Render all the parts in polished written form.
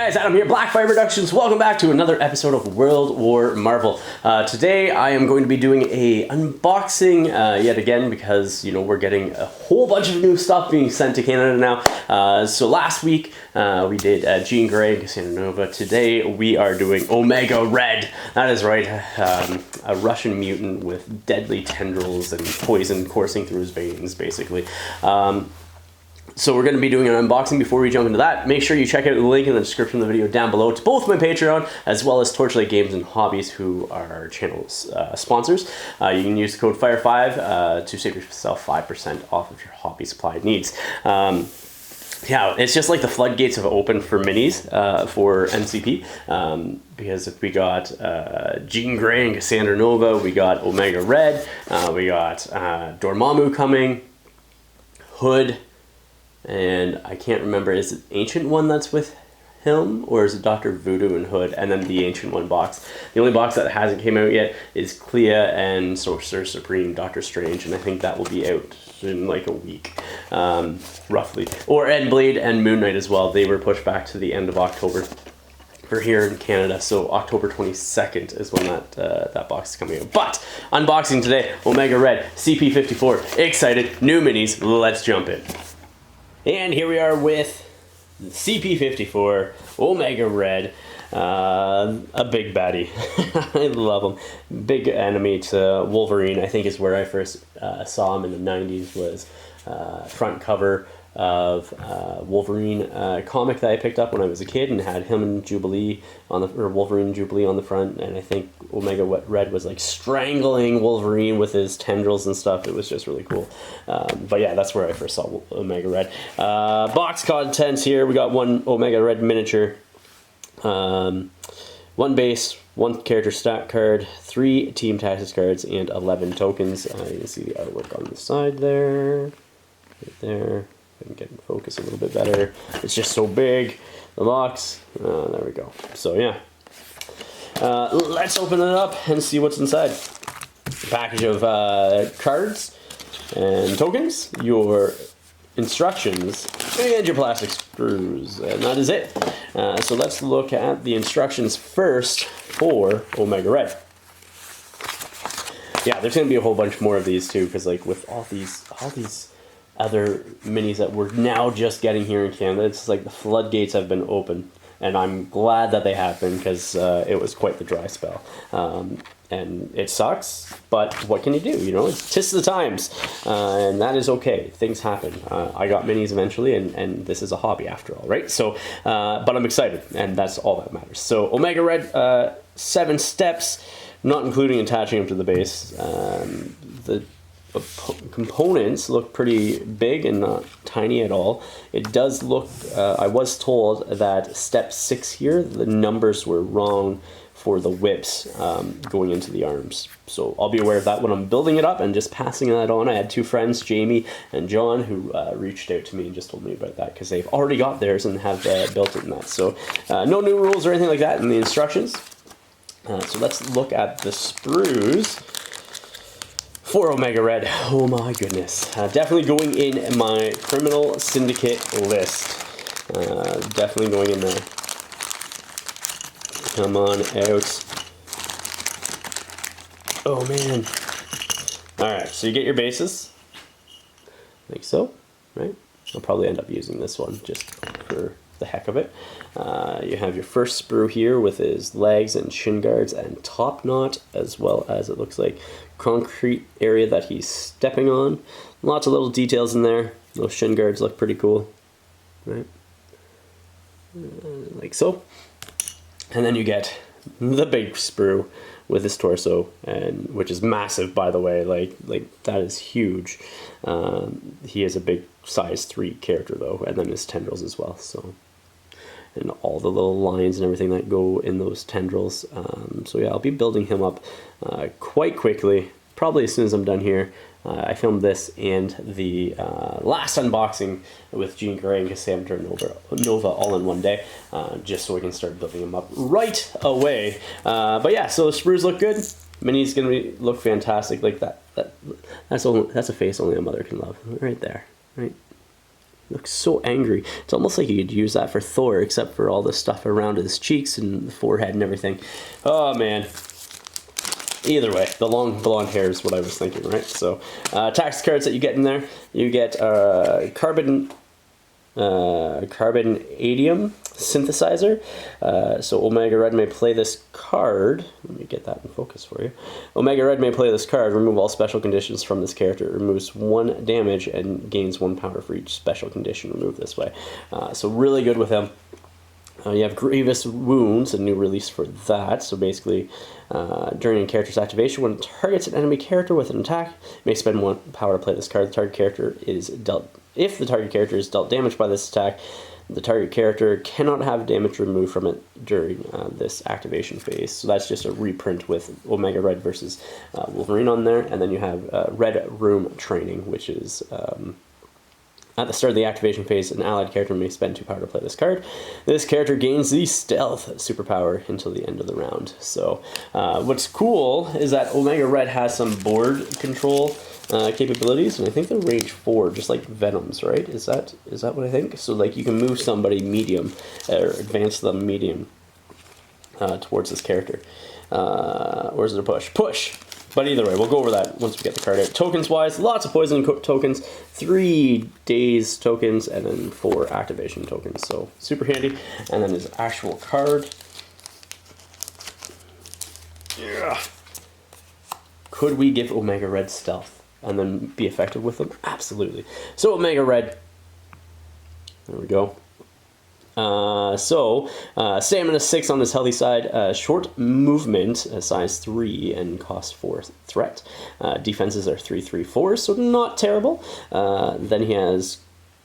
guys, Adam here, Blackfyre Productions. Welcome back to another episode of World War Marvel. Today I am going to be doing a unboxing yet again because, you know, we're getting a whole bunch of new stuff being sent to Canada now. So last week we did Jean Grey and Cassandra Nova. Today we are doing Omega Red. That is right, a Russian mutant with deadly tendrils and poison coursing through his veins, basically. So we're going to be doing an unboxing. Before we jump into that, make sure you check out the link in the description of the video down below to both my Patreon as well as Torchlight Games and Hobbies, who are our channel's sponsors. You can use the code FIRE5 to save yourself 5% off of your hobby supply needs. Yeah, it's just like the floodgates have opened for minis for NCP, because if we got Jean Grey and Cassandra Nova, we got Omega Red, we got Dormammu coming, Hood, and I can't remember, is it Ancient One that's with him, or is it Dr. Voodoo and Hood, and then the Ancient One box? The only box that hasn't came out yet is Clea and Sorcerer Supreme, Doctor Strange, and I think that will be out in like a week, roughly. And Blade and Moon Knight as well. They were pushed back to the end of October for here in Canada, so October 22nd is when that box is coming out. But unboxing today, Omega Red, CP54, excited, new minis, let's jump in. And here we are with CP54, Omega Red, a big baddie. I love him. Big enemy to Wolverine, I think is where I first saw him in the 90s, was front cover of Wolverine comic that I picked up when I was a kid, and had him and Jubilee on the, or Wolverine and Jubilee on the front, and I think Omega Red was like strangling Wolverine with his tendrils and stuff. It was just really cool. But yeah, that's where I first saw Omega Red. Box contents here: we got one Omega Red miniature, one base, one character stat card, 3 team tactics cards, and 11 tokens. You can see the artwork on the side there, right there. I can get in focus a little bit better. It's just so big, the box. There we go. So yeah, let's open it up and see what's inside. A package of cards and tokens, your instructions, and your plastic sprues, and that is it. So let's look at the instructions first for Omega Red. Yeah, there's gonna be a whole bunch more of these too, because like with all these other minis that we're now just getting here in Canada, it's like the floodgates have been open, and I'm glad that they have been, because it was quite the dry spell. And it sucks, but what can you do? You know, it's 'tis the times, and that is okay. Things happen. I got minis eventually, and this is a hobby after all, right? So, but I'm excited, and that's all that matters. So Omega Red, 7 steps, not including attaching them to the base. The components look pretty big and not tiny at all. It does look, I was told that step 6 here, the numbers were wrong for the whips going into the arms. So I'll be aware of that when I'm building it up and just passing that on. I had 2 friends, Jamie and John, who reached out to me and just told me about that, because they've already got theirs and have built it in that. So no new rules or anything like that in the instructions. So let's look at the sprues for Omega Red. Oh my goodness. Definitely going in my criminal syndicate list. Definitely going in there. Come on out. Oh man. Alright, so you get your bases. Like so, right? I'll probably end up using this one just for the heck of it. You have your first sprue here with his legs and shin guards and top knot, as well as it looks like concrete area that he's stepping on. Lots of little details in there. Those shin guards look pretty cool, right? Like so. And then you get the big sprue with his torso, and which is massive, by the way. Like that is huge. He is a big size 3 character though, and then his tendrils as well. So, and all the little lines and everything that go in those tendrils. So yeah, I'll be building him up quite quickly, probably as soon as I'm done here. I filmed this and the last unboxing with Jean Grey and Cassandra Nova all in one day, just so we can start building them up right away. But yeah, so the sprues look good. Mini's gonna look fantastic. Like that's a face only a mother can love. Right there, right? Looks so angry. It's almost like you could use that for Thor, except for all the stuff around his cheeks and the forehead and everything. Oh man. Either way, the long blonde hair is what I was thinking, right? So, tax cards that you get in there, you get carbonadium synthesizer. So Omega Red may play this card. Let me get that in focus for you. Omega Red may play this card, remove all special conditions from this character, removes 1 damage and gains 1 power for each special condition removed this way. So really good with him. You have Grievous Wounds, a new release for that. So basically, during a character's activation, when it targets an enemy character with an attack, it may spend 1 power to play this card. The target character is dealt. If the target character is dealt damage by this attack, the target character cannot have damage removed from it during this activation phase. So that's just a reprint with Omega Red versus Wolverine on there. And then you have Red Room Training, which is at the start of the activation phase, an allied character may spend 2 power to play this card. This character gains the Stealth superpower until the end of the round. So what's cool is that Omega Red has some board control capabilities, and I think they're range 4, just like Venom's, right? Is that what I think? So like you can move somebody medium, or advance them medium towards this character. Or is it a push? Push! But either way, we'll go over that once we get the card out. Tokens-wise, lots of poison tokens, 3 days tokens, and then 4 activation tokens. So super handy. And then his actual card. Yeah. Could we give Omega Red Stealth and then be effective with them? Absolutely. So Omega Red. There we go. Stamina 6 on this healthy side, short movement, size 3, and cost 4 threat. Defenses are 3/3/4, so not terrible. Then he has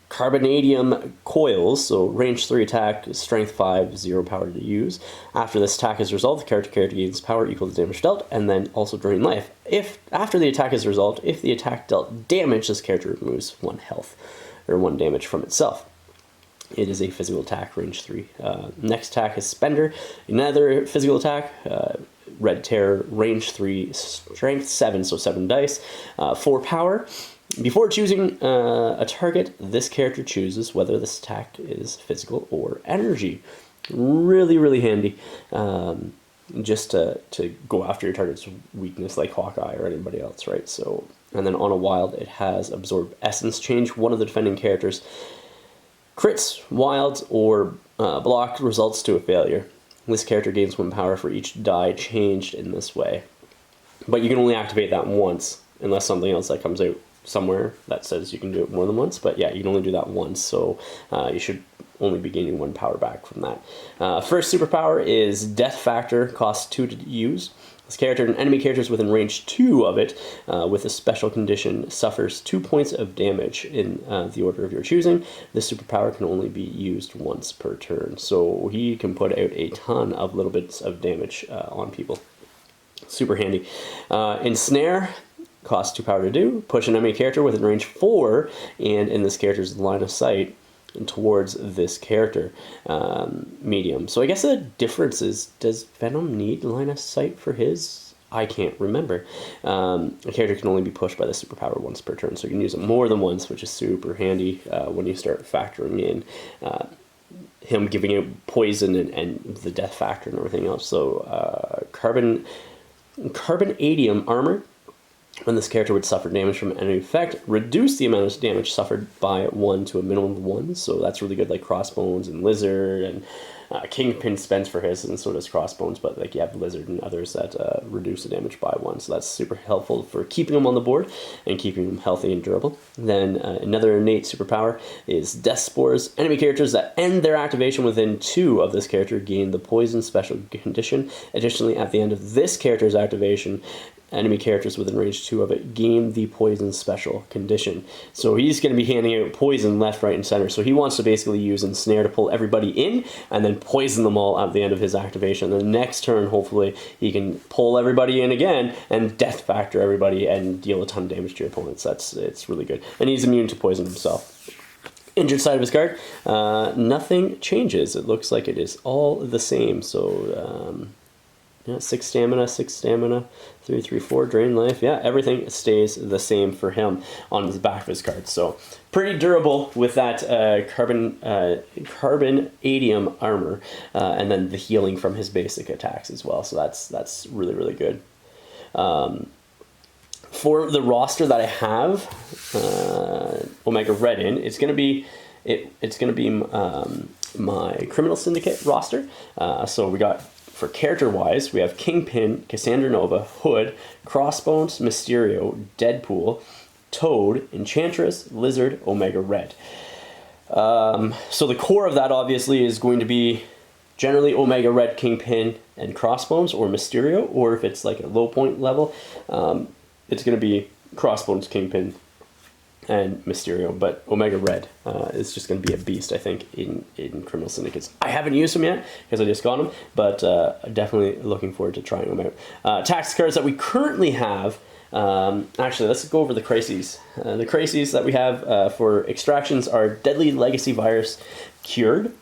Carbonadium Coils, so range 3 attack, strength 5, 0 power to use. After this attack is resolved, the character gains power equal to damage dealt, and then also drain life. If after the attack is resolved, if the attack dealt damage, this character removes 1 health, or 1 damage from itself. It is a physical attack, range 3. Next attack is Spender, another physical attack, Red Terror, range 3, strength 7, so 7 dice, 4 power. Before choosing a target, this character chooses whether this attack is physical or energy. Really, really handy. Just to go after your target's weakness, like Hawkeye or anybody else, right? So, and then on a wild, it has Absorb Essence. Change one of the defending characters' crits, wilds, or block results to a failure. This character gains 1 power for each die changed in this way. But you can only activate that once, unless something else that comes out somewhere that says you can do it more than once. But yeah, you can only do that once, so you should only be gaining 1 power back from that. First superpower is Death Factor, costs 2 to use. This character and enemy characters within range 2 of it, with a special condition, suffers 2 points of damage in the order of your choosing. This superpower can only be used once per turn, so he can put out a ton of little bits of damage on people. Super handy. Ensnare, costs 2 power to do. Push an enemy character within range 4, and in this character's line of sight towards this character, medium. So I guess the difference is, does Venom need line of sight for his? I can't remember. A character can only be pushed by the superpower once per turn, so you can use it more than once, which is super handy when you start factoring in him giving out poison and the death factor and everything else. So Carbonadium Armor. When this character would suffer damage from an enemy effect, reduce the amount of damage suffered by 1 to a minimum of 1. So that's really good, like Crossbones and Lizard, and Kingpin spends for his, and so does Crossbones. But like you have Lizard and others that reduce the damage by 1. So that's super helpful for keeping them on the board and keeping them healthy and durable. Then another innate superpower is Death Spores. Enemy characters that end their activation within 2 of this character gain the Poison special condition. Additionally, at the end of this character's activation, enemy characters within range 2 of it gain the Poison special condition. So he's going to be handing out poison left, right, and center. So he wants to basically use Ensnare to pull everybody in and then poison them all at the end of his activation. The next turn, hopefully, he can pull everybody in again and Death Factor everybody and deal a ton of damage to your opponents. It's really good. And he's immune to poison himself. Injured side of his card, nothing changes. It looks like it is all the same. So Yeah, 6 stamina, 6 stamina, 3, 3, 4, drain life. Yeah, everything stays the same for him on the back of his card. So pretty durable with that carbonadium armor, and then the healing from his basic attacks as well. So that's really, really good. For the roster that I have Omega Red in, it's gonna be my Criminal Syndicate roster. So we got, for character-wise, we have Kingpin, Cassandra Nova, Hood, Crossbones, Mysterio, Deadpool, Toad, Enchantress, Lizard, Omega Red. So the core of that obviously is going to be generally Omega Red, Kingpin, and Crossbones, or Mysterio, or if it's like a low point level, it's going to be Crossbones, Kingpin, and Mysterio, but Omega Red is just going to be a beast, I think, in Criminal Syndicates. I haven't used them yet because I just got them, but definitely looking forward to trying them out. Tactics cards that we currently have. Actually, let's go over the crises. The crises that we have for extractions are Deadly Legacy Virus Cured,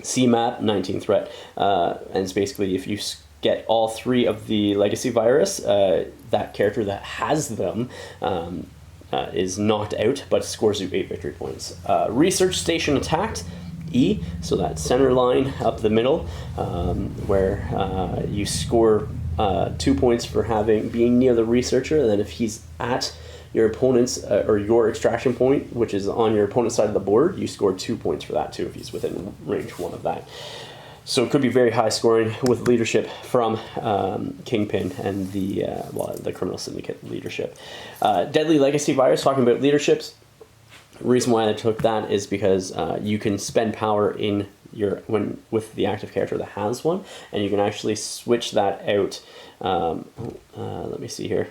CMAP, 19 threat, and it's basically if you get all 3 of the Legacy Virus, that character that has them is knocked out, but scores you 8 victory points. Research Station Attacked, E, so that center line up the middle, where you score 2 points for being near the researcher, and then if he's at your opponent's or your extraction point, which is on your opponent's side of the board, you score 2 points for that too if he's within range 1 of that. So it could be very high scoring with leadership from Kingpin and the Criminal Syndicate leadership. Deadly Legacy Virus, talking about leaderships. The reason why I took that is because you can spend power in with the active character that has one, and you can actually switch that out. Let me see here.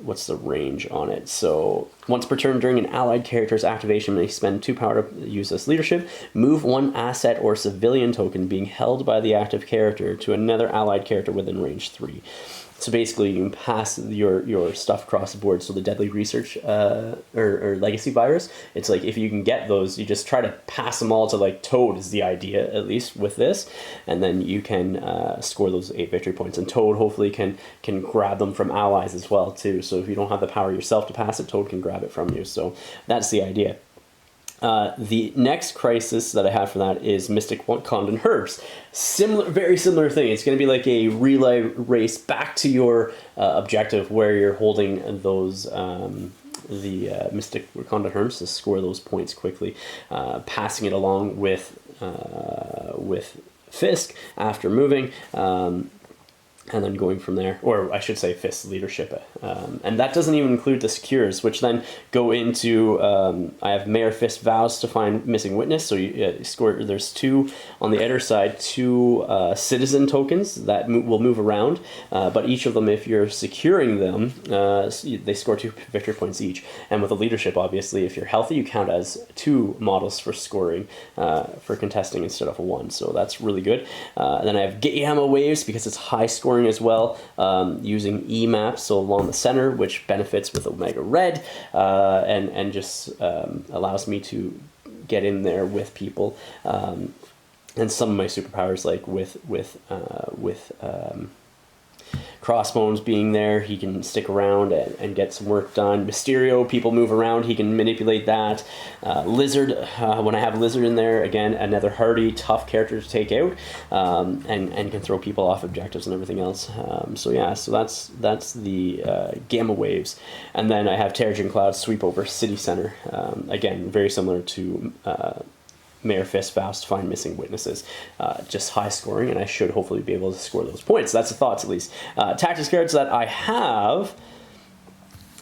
What's the range on it? So once per turn during an allied character's activation, may spend 2 power to use this leadership. Move 1 asset or civilian token being held by the active character to another allied character within range 3. So basically, you can pass your stuff across the board. So the Deadly Research or Legacy Virus, it's like if you can get those, you just try to pass them all to like Toad is the idea, at least with this, and then you can score those 8 victory points. And Toad hopefully can grab them from allies as well too. So if you don't have the power yourself to pass it, Toad can grab it from you. So that's the idea. The next crisis that I have for that is Mystic Condon Herbs. Very similar thing. It's going to be like a relay race back to your objective where you're holding those the Mystic Condon Herbs to score those points quickly, passing it along with Fisk after moving. And then going from there, or I should say Fist's leadership. And that doesn't even include the secures, which then go into, I have Mayor Fist vows to find missing witness. So you score, there's 2 on the outer side, 2 citizen tokens that will move around. But each of them, if you're securing them, they score 2 victory points each. And with the leadership, obviously, if you're healthy, you count as 2 models for scoring, for contesting instead of a 1. So that's really good. Then I have Gamma Waves because it's high scoring as well, using E maps, so along the center, which benefits with Omega Red, and just allows me to get in there with people, and some of my superpowers, like with Crossbones being there, he can stick around and get some work done. Mysterio, people move around, he can manipulate that. Lizard, when I have Lizard in there, again, another hardy, tough character to take out, and can throw people off objectives and everything else. So yeah, so that's the Gamma Waves. And then I have Terrigen Cloud sweep over City Center. Again, very similar to Mayor Fist vows to find missing witnesses. Just high scoring, and I should hopefully be able to score those points. That's the thoughts, at least. Tactics cards that I have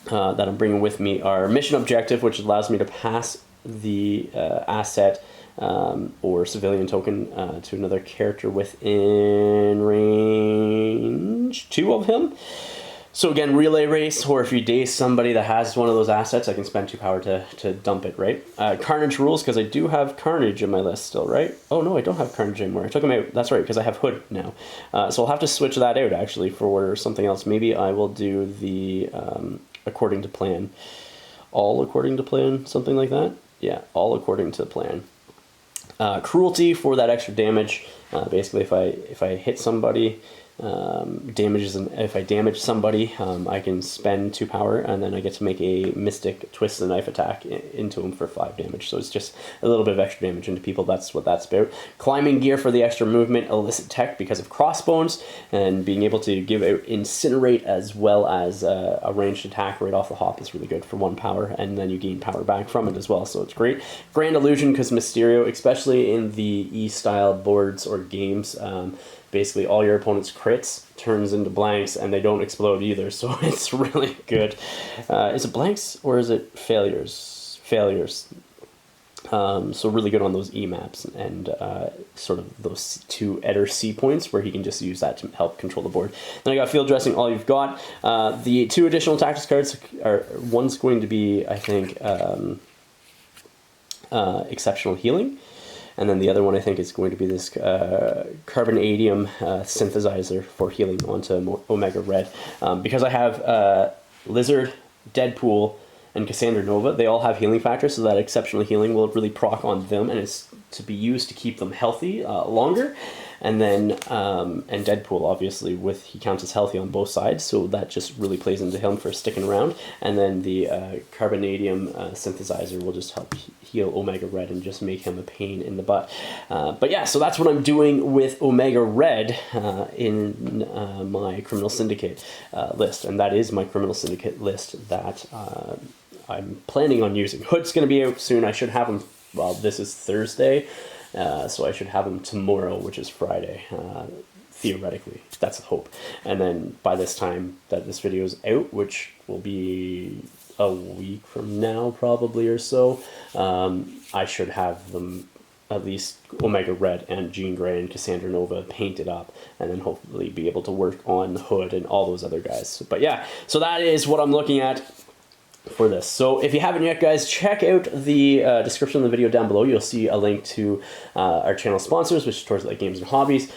that I'm bringing with me are Mission Objective, which allows me to pass the asset or civilian token to another character within range 2 of him. So again, relay race, or if you daze somebody that has one of those assets, I can spend 2 power to dump it, right? Carnage rules, because I do have Carnage in my list still, right? Oh no, I don't have Carnage anymore. I took him out. That's right, because I have Hood now. So I'll have to switch that out, actually, for something else. Maybe I will do the according to plan. All according to plan, something like that? Yeah, all according to plan. Cruelty for that extra damage. Basically, if I hit somebody, if I damage somebody, I can spend 2 power, and then I get to make a Mystic Twist the Knife attack into him for 5 damage. So it's just a little bit of extra damage into people. That's what that's about. Climbing Gear for the extra movement, illicit tech because of Crossbones, and being able to give out Incinerate as well as a ranged attack right off the hop is really good for 1 power, and then you gain power back from it as well, so it's great. Grand Illusion because Mysterio, especially in the E-style boards or games, basically all your opponent's crits turns into blanks and they don't explode either, so it's really good. Is it blanks or is it failures? Failures. So really good on those E maps and sort of those 2 Eder C points where he can just use that to help control the board. Then I got Field Dressing, all you've got. The 2 additional tactics cards are, one's going to be, I think, Exceptional Healing. And then the other one, I think, is going to be this Carbonadium synthesizer for healing onto Omega Red. Because I have Lizard, Deadpool, and Cassandra Nova, they all have healing factors, so that Exceptional Healing will really proc on them, and it's to be used to keep them healthy longer. And then, and Deadpool, obviously, he counts as healthy on both sides, so that just really plays into him for sticking around. And then the Carbonadium synthesizer will just help heal Omega Red and just make him a pain in the butt. But yeah, so that's what I'm doing with Omega Red in my Criminal Syndicate list. And that is my Criminal Syndicate list that I'm planning on using. Hood's going to be out soon. I should have him, well, this is Thursday. So I should have them tomorrow, which is Friday, theoretically. That's the hope. And then by this time that this video is out, which will be a week from now probably or so, I should have them, at least Omega Red and Jean Grey and Cassandra Nova, painted up, and then hopefully be able to work on Hood and all those other guys. But yeah, so that is what I'm looking at for this. So if you haven't yet, guys, check out the description of the video down below. You'll see a link to our channel sponsors, which is Towards Light Games and Hobbies.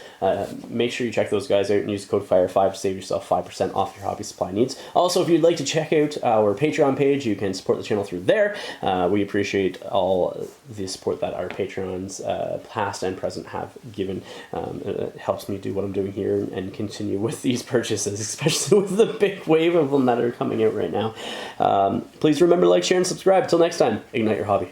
Make sure you check those guys out and use code FIRE5 to save yourself 5% off your hobby supply needs. Also, if you'd like to check out our Patreon page, you can support the channel through there. We appreciate all the support that our Patreons, past and present, have given. It helps me do what I'm doing here and continue with these purchases, especially with the big wave of them that are coming out right now. Please remember to like, share, and subscribe. Until next time, ignite your hobby.